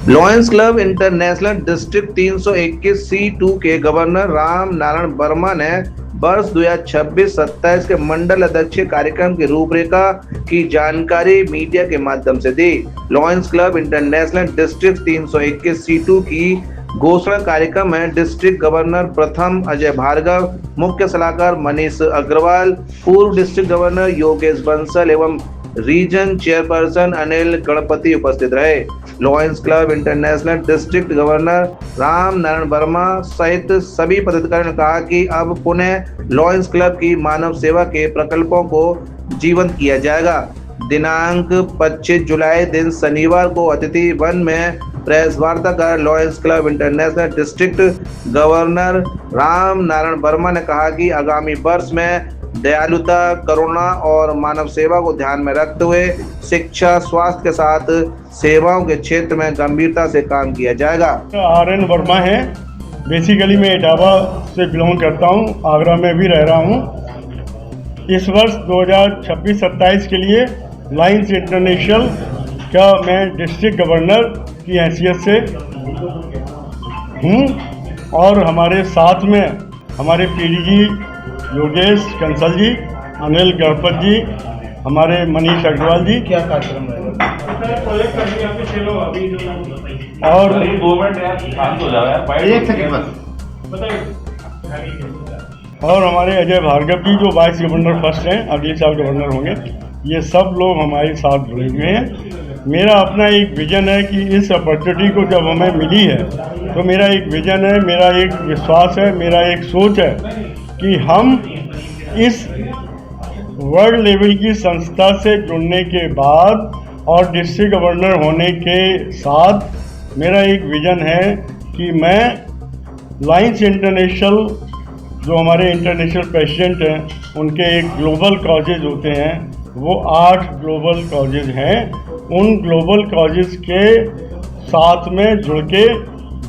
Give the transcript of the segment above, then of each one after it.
Lions club international district 321 C2 के governor Ram Narayan Verma ने वर्ष 2026-27 के मंडल अध्यक्षीय कार्यक्रम की रूपरेखा की जानकारी मीडिया के माध्यम से दी। Lions club international district 321 C2 की घोषणा कार्यक्रम में डिस्ट्रिक्ट गवर्नर प्रथम अजय भार्गव, मुख्य सलाहकार मनीष अग्रवाल, पूर्व डिस्ट्रिक्ट गवर्नर योगेश बंसल एवं रीजन चेयरपर्सन अनिल गणपति उपस्थित रहे। Lions club international district governor Ram Narayan Verma सहित सभी पदाधिकारियों ने कहा कि अब पुनः लॉयंस क्लब की मानव सेवा के प्रकल्पों को जीवंत किया जाएगा। दिनांक 25 जुलाई दिन शनिवार को अतिथि वन में प्रेस वार्ता कर lions club international district governor Ram Narayan Verma ने कहा कि आगामी वर्ष में दयालुता, करुणा और मानव सेवा को ध्यान में रखते हुए शिक्षा, स्वास्थ्य के साथ सेवाओं के क्षेत्र में गंभीरता से काम किया जाएगा। RN वर्मा है। बेसिकली मैं इटावा से बिलोंग करता हूँ, आगरा में भी रह रहा हूँ। इस वर्ष 2026-27 के लिए लॉयंस इंटरनेशनल का मैं डिस्ट्रिक्ट गवर्नर की हैसियत से हूँ और हमारे साथ में हमारे PDG योगेश कंसल जी, अनिल गणपत जी, हमारे मनीष अग्रवाल जी। क्या कार्यक्रम रहेगा? और एक सेकंड बस। और हमारे अजय भार्गव जी जो वाइस गवर्नर फर्स्ट हैं, अगले साल गवर्नर होंगे। ये सब लोग हमारे साथ जुड़े हुए हैं। मेरा अपना एक विजन है कि इस अपॉर्चुनिटी को जब हमें मिली है तो मेरा एक विजन है, मेरा एक विश्वास है, मेरा एक सोच है कि हम इस वर्ल्ड लेवल की संस्था से जुड़ने के बाद और डिस्ट्रिक्ट गवर्नर होने के साथ मेरा एक विजन है कि मैं लॉयंस इंटरनेशनल जो हमारे इंटरनेशनल प्रेसिडेंट हैं उनके एक ग्लोबल कॉजेज होते हैं, वो 8 ग्लोबल कॉजेज हैं। उन ग्लोबल कॉजेज के साथ में जुड़ के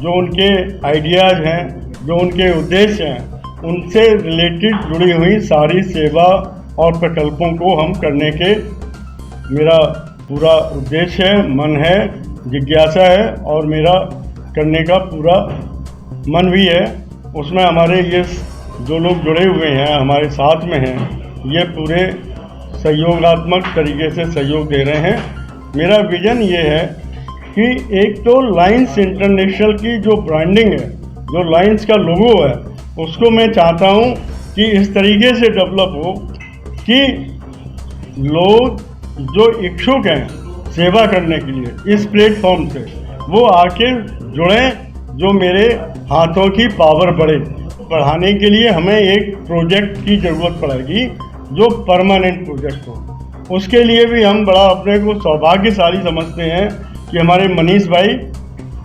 जो उनके आइडियाज़ हैं, जो उनके उद्देश्य हैं, उनसे रिलेटेड जुड़ी हुई सारी सेवा और प्रकल्पों को हम करने के मेरा पूरा उद्देश्य है, मन है, जिज्ञासा है और मेरा करने का पूरा मन भी है। उसमें हमारे ये जो लोग जुड़े हुए हैं हमारे साथ में हैं, ये पूरे सहयोगात्मक तरीके से सहयोग दे रहे हैं। मेरा विज़न ये है कि एक तो लॉयंस इंटरनेशनल की जो ब्रांडिंग है, जो लॉयंस का लोगो है, उसको मैं चाहता हूँ कि इस तरीके से डेवलप हो कि लोग जो इच्छुक हैं सेवा करने के लिए इस प्लेटफॉर्म से वो आके जुड़ें, जो मेरे हाथों की पावर बढ़े। बढ़ाने के लिए हमें एक प्रोजेक्ट की ज़रूरत पड़ेगी जो परमानेंट प्रोजेक्ट हो। उसके लिए भी हम बड़ा अपने को सौभाग्यशाली समझते हैं कि हमारे मनीष भाई,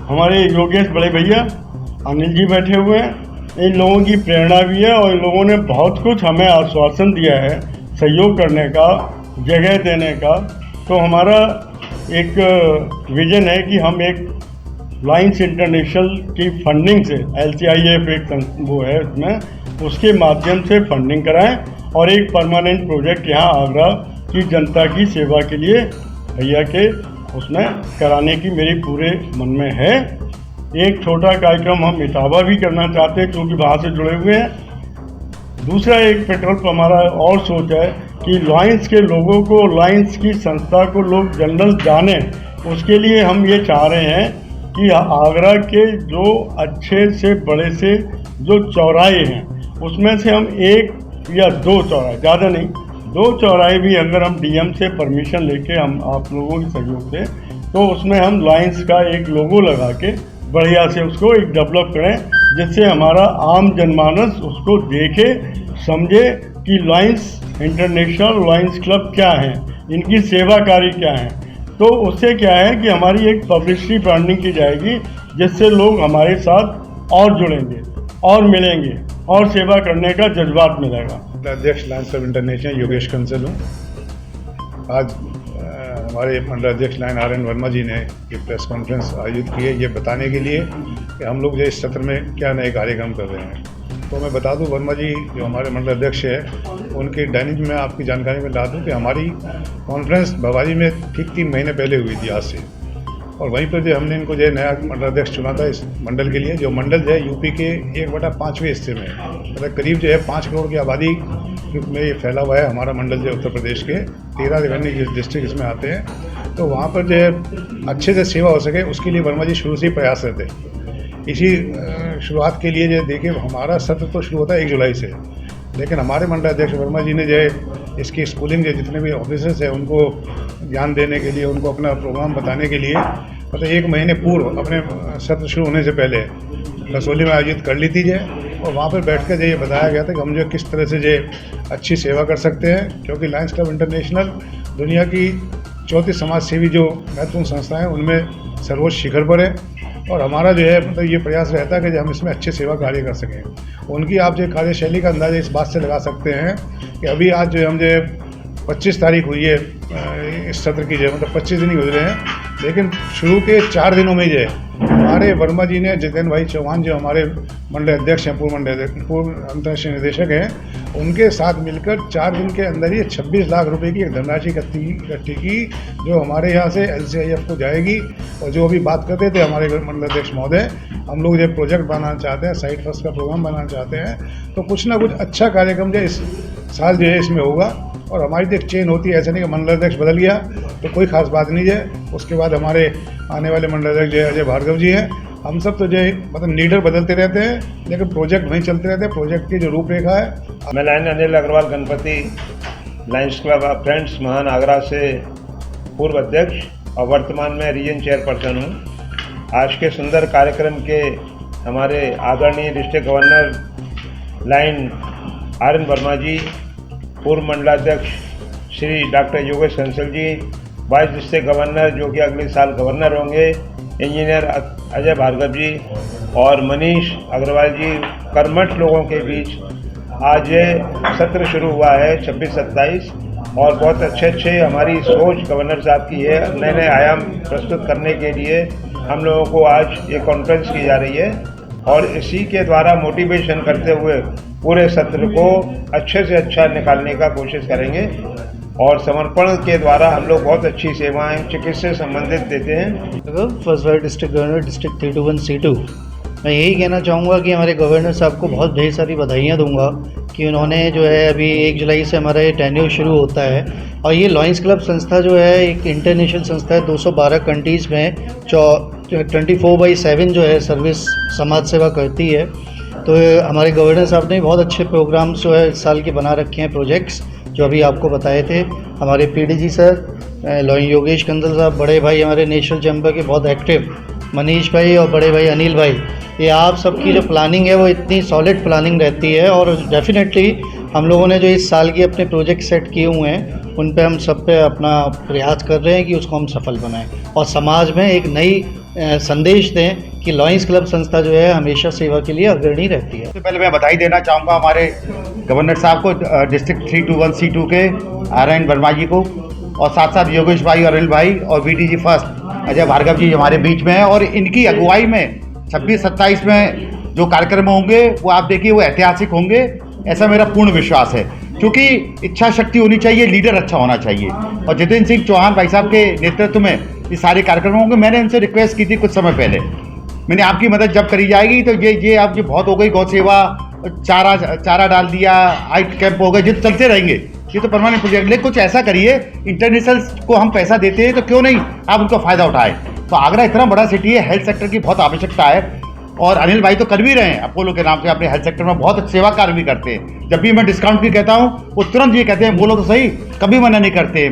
हमारे योगेश बड़े भैया, अनिल जी बैठे हुए हैं। इन लोगों की प्रेरणा भी है और इन लोगों ने बहुत कुछ हमें आश्वासन दिया है सहयोग करने का, जगह देने का। तो हमारा एक विज़न है कि हम एक लॉयंस इंटरनेशनल की फंडिंग से LCIF एक वो है उसमें, उसके माध्यम से फंडिंग कराएं और एक परमानेंट प्रोजेक्ट यहाँ आगरा की जनता की सेवा के लिए भैया के उसमें कराने की मेरी पूरे मन में है। एक छोटा कार्यक्रम हम इटावा भी करना चाहते हैं क्योंकि वहाँ से जुड़े हुए हैं। दूसरा एक पेट्रोल पंप हमारा और सोच है कि लॉयंस के लोगों को, लॉयंस की संस्था को लोग जनरल जाने, उसके लिए हम ये चाह रहे हैं कि आगरा के जो अच्छे से बड़े से जो चौराहे हैं उसमें से हम 1 या 2 चौराहे, ज़्यादा नहीं, 2 चौराहे भी अगर हम DM से परमिशन लेके हम आप लोगों के सहयोग से, तो उसमें हम लॉयंस का एक लोगो लगा के बढ़िया से उसको एक डेवलप करें, जिससे हमारा आम जनमानस उसको देखे, समझे कि लॉयंस इंटरनेशनल, लॉयंस क्लब क्या है, इनकी सेवाकारी क्या है। तो उससे क्या है कि हमारी एक पब्लिसिटी ब्रांडिंग की जाएगी, जिससे लोग हमारे साथ और जुड़ेंगे और मिलेंगे और सेवा करने का जज्बात मिलेगा। अध्यक्ष lions club international Yogesh Kansal हूँ। आज हमारे मंडल अध्यक्ष लाइन RN वर्मा जी ने ये प्रेस कॉन्फ्रेंस आयोजित की है, ये बताने के लिए कि हम लोग जो इस सत्र में क्या नए कार्यक्रम कर रहे हैं। तो मैं बता दूं, वर्मा जी जो हमारे मंडल अध्यक्ष है, उनके डायनिंग में आपकी जानकारी में ला दूं कि हमारी कॉन्फ्रेंस भवाली में ठीक 3 महीने पहले हुई थी आज से। और वहीं पर जो हमने इनको जो नया मंडलाध्यक्ष चुना था इस मंडल के लिए, जो मंडल जो है यूपी के 1/5वें हिस्से में है, मतलब करीब जो है 5 करोड़ की आबादी में ये फैला हुआ है हमारा मंडल जो उत्तर प्रदेश के 13 रेवेन्यू डिस्ट्रिक्ट इसमें आते हैं। तो वहाँ पर जो है अच्छे से सेवा हो सके उसके लिए वर्मा जी शुरू से ही प्रयास रहते। इसी शुरुआत के लिए जो देखिए हमारा सत्र तो शुरू होता है 1 जुलाई से, लेकिन हमारे मंडलाध्यक्ष वर्मा जी ने जो है इसकी स्कूलिंग जो जितने भी ऑफिसर्स हैं उनको ज्ञान देने के लिए, उनको अपना प्रोग्राम बताने के लिए मतलब 1 महीने पूर्व अपने सत्र शुरू होने से पहले कसौली में आयोजित कर ली थी जय, और वहाँ पर बैठ कर ये बताया गया था कि हम जो किस तरह से जो अच्छी सेवा कर सकते हैं, क्योंकि लायंस क्लब इंटरनेशनल दुनिया की 34 समाज सेवी जो महत्वपूर्ण संस्थाएं हैं उनमें सर्वोच्च शिखर पर है, और हमारा जो है मतलब ये प्रयास रहता है कि हम इसमें अच्छे सेवा कार्य कर सकें। उनकी आप जो कार्यशैली का अंदाज़ा इस बात से लगा सकते हैं कि अभी आज जो हम जो 25 तारीख हुई है इस सत्र की, जो मतलब 25 दिन ही गुजरे हैं, लेकिन शुरू के 4 दिनों में जो है हमारे वर्मा जी ने जितेंद्र भाई चौहान जो हमारे मंडल अध्यक्ष हैं, पूर्व अंतर्राष्ट्रीय निदेशक हैं, उनके साथ मिलकर 4 दिन के अंदर ही 26 लाख रुपए की एक धनराशि इकट्ठी की, जो हमारे यहाँ से LCIF को जाएगी। और जो अभी बात करते थे हमारे मंडल अध्यक्ष महोदय, हम लोग जो प्रोजेक्ट बनाना चाहते हैं, साइट फर्स्ट का प्रोग्राम बनाना चाहते हैं, तो कुछ ना कुछ अच्छा कार्यक्रम जो इस साल जो है इसमें होगा। और हमारी तो एक चेन होती है, ऐसा नहीं कि मंडलाध्यक्ष बदल गया तो कोई खास बात नहीं है। उसके बाद हमारे आने वाले मंडलाध्यक्ष जो अजय भार्गव जी हैं, हम सब तो जो मतलब लीडर बदलते रहते हैं लेकिन प्रोजेक्ट वहीं चलते रहते हैं। प्रोजेक्ट की जो रूपरेखा है। मैं lion Anil Agarwal Ganpati, Lions Club of Friends महान आगरा से पूर्व अध्यक्ष और वर्तमान में रीजन चेयरपर्सन हूँ। आज के सुंदर कार्यक्रम के हमारे आदरणीय district governor lion RN Verma ji, पूर्व मंडलाध्यक्ष Shri doctor Yogesh Kansal ji, vice district governor जो कि अगले साल गवर्नर होंगे, इंजीनियर अजय भार्गव जी और मनीष अग्रवाल जी, कर्मठ लोगों के बीच आज ये सत्र शुरू हुआ है 26-27, और बहुत अच्छे हमारी सोच गवर्नर साहब की है। नए नए आयाम प्रस्तुत करने के लिए हम लोगों को आज ये कॉन्फ्रेंस की जा रही है, और इसी के द्वारा मोटिवेशन करते हुए पूरे सत्र को अच्छे से अच्छा निकालने का कोशिश करेंगे। और समर्पण के द्वारा हम लोग बहुत अच्छी सेवाएं चिकित्सा संबंधित देते हैं। First vice district governor district 321C2, मैं यही कहना चाहूँगा कि हमारे गवर्नर साहब को बहुत ढेर सारी बधाइयाँ दूंगा कि उन्होंने जो है अभी 1 जुलाई से हमारा ये टेन्योर शुरू होता है, और ये लायंस क्लब संस्था जो है एक इंटरनेशनल संस्था है। 212 कंट्रीज़ में 24/7 जो है सर्विस समाज सेवा करती है। तो हमारे गवर्नर साहब ने बहुत अच्छे प्रोग्राम्स जो है इस साल के बना रखे हैं, प्रोजेक्ट्स जो अभी आपको बताए थे। हमारे PDG सर योगेश कंसल साहब, बड़े भाई हमारे नेशनल चैम्बर के बहुत एक्टिव मनीष भाई, और बड़े भाई अनिल भाई, ये आप सबकी जो प्लानिंग है वो इतनी सॉलिड प्लानिंग रहती है। और डेफिनेटली हम लोगों ने जो इस साल के अपने प्रोजेक्ट सेट किए हुए हैं उन पे हम सब पे अपना प्रयास कर रहे हैं कि उसको हम सफल बनाएं और समाज में एक नई संदेश दें कि लायंस क्लब संस्था जो है हमेशा सेवा के लिए अग्रणी रहती है। सबसे पहले मैं बधाई देना चाहूँगा हमारे गवर्नर साहब को, डिस्ट्रिक्ट 321C2 के RN वर्मा जी को, और साथ साथ योगेश भाई और अनिल भाई और VDG फर्स्ट अजय भार्गव जी हमारे बीच में हैं। और इनकी अगुवाई में 26-27 में जो कार्यक्रम होंगे वो आप देखिए वो ऐतिहासिक होंगे, ऐसा मेरा पूर्ण विश्वास है। क्योंकि इच्छा शक्ति होनी चाहिए, लीडर अच्छा होना चाहिए। और जितेंद्र सिंह चौहान भाई साहब के नेतृत्व में ये सारे कार्यक्रम होंगे। मैंने इनसे रिक्वेस्ट की थी कुछ समय पहले, मैंने आपकी मदद जब करी जाएगी तो ये आप बहुत हो गई, गौ सेवा, चारा डाल दिया, हाइट कैंप हो गए, जो चलते रहेंगे, ये तो परमानेंट प्रोजेक्ट। लेकिन कुछ ऐसा करिए, इंटरनेशनल को हम पैसा देते हैं तो क्यों नहीं आप उनका फ़ायदा उठाएं। तो आगरा इतना बड़ा सिटी है, हेल्थ सेक्टर की बहुत आवश्यकता है, और अनिल भाई तो कर भी रहे हैं अपोलो के नाम से अपने हेल्थ सेक्टर में बहुत सेवा कार्य भी करते हैं। जब भी मैं डिस्काउंट की कहता हूँ वो तुरंत ये कहते हैं बोलो तो सही, कभी मना नहीं करते।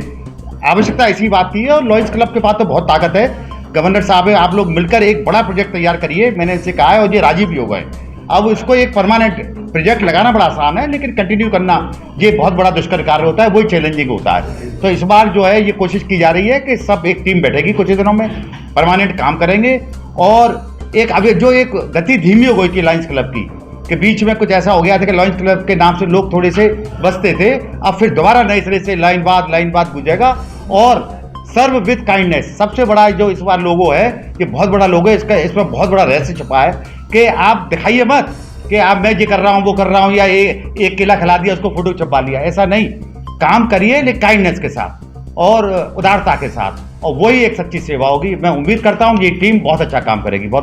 आवश्यकता इसी बात की है, और लायंस क्लब के पास तो बहुत ताकत है। गवर्नर साहब है, आप लोग मिलकर एक बड़ा प्रोजेक्ट तैयार करिए, मैंने इनसे कहा है और ये राजी भी हो गए। अब इसको एक परमानेंट प्रोजेक्ट लगाना बड़ा आसान है, लेकिन कंटिन्यू करना ये बहुत बड़ा दुष्कर कार्य होता है, वही चैलेंजिंग होता है। तो इस बार जो है ये कोशिश की जा रही है कि सब एक टीम बैठेगी, कुछ ही दिनों में परमानेंट काम करेंगे। और एक अभी जो एक गति धीमी हो गई थी लायंस क्लब की, कि बीच में कुछ ऐसा हो गया था कि लायंस क्लब के नाम से लोग थोड़े से बसते थे, अब फिर दोबारा नए सिरे से लाइन बात गुजरेगा। और सर्व विद काइंडनेस सबसे बड़ा जो इस बार लोगो है, ये बहुत बड़ा लोगो है, इसमें बहुत बड़ा रहस्य छुपा है कि आप दिखाइए मत कि आप मैं ये कर रहा हूँ वो कर रहा हूँ, या एक केला खिला दिया उसको फोटो छपा लिया, ऐसा नहीं। काम करिए लेकिन काइंडनेस के साथ, और उदारता के साथ, और वही एक सच्ची सेवा होगी। मैं उम्मीद करता हूँ ये टीम बहुत अच्छा काम करेगी। बहुत